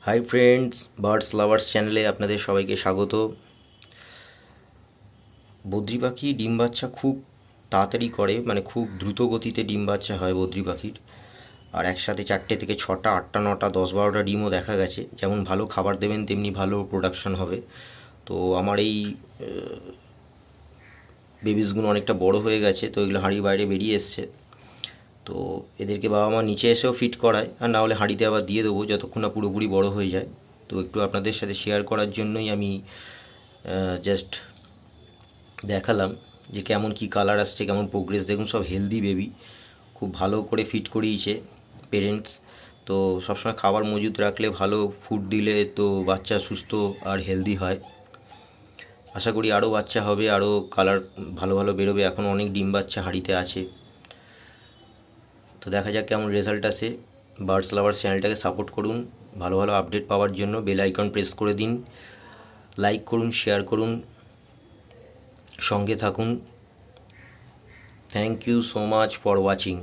Hi friends, birds lovers চ্যানেলে আপনাদের সবাইকে স্বাগত। বদ্রি পাখি ডিম বাচ্চা খুব তাড়াতাড়ি করে, মানে খুব দ্রুত গতিতে ডিম বাচ্চা হয় বদ্রি পাখির। আর একসাথে 4টে থেকে 6টা, 8টা, 9টা, 10-12টা ডিমও দেখা গেছে। যেমন ভালো খাবার দেবেন তেমনি ভালো প্রোডাকশন হবে। তো আমার এই বেবিসগুলো অনেকটা বড় হয়ে গেছে, তো এগুলো হাঁড়ির বাইরে বেরিয়ে এসছে। তো এদেরকে বাবা মা নিচে এসেও ফিট করায়, আর না হলে হাঁড়িতে আবার দিয়ে দেবো যতক্ষণ না পুরোপুরি বড় হয়ে যায়। তো একটু আপনাদের সাথে শেয়ার করার জন্যই আমি জাস্ট দেখালাম যে কেমন কি কালার আসছে, কেমন প্রোগ্রেস। দেখুন, সব হেলদি বেবি, খুব ভালো করে ফিট করিয়েছে পেরেন্টস। তো সবসময় খাবার মজুদ রাখলে, ভালো ফুড দিলে তো বাচ্চা সুস্থ আর হেলদি হয়। আশা করি আরও বাচ্চা হবে, আরও কালার ভালো ভালো বেরোবে। এখন অনেক ডিম বাচ্চা হাঁড়িতে আছে। তো দেখা যাক কেমন রেজাল্ট আসে। বার্ডস লাভার চ্যানেলটাকে সাপোর্ট করুন। ভালো ভালো আপডেট পাওয়ার জন্য বেল আইকন প্রেস করে দিন, লাইক করুন, শেয়ার করুন, সঙ্গে থাকুন। Thank you so much for watching.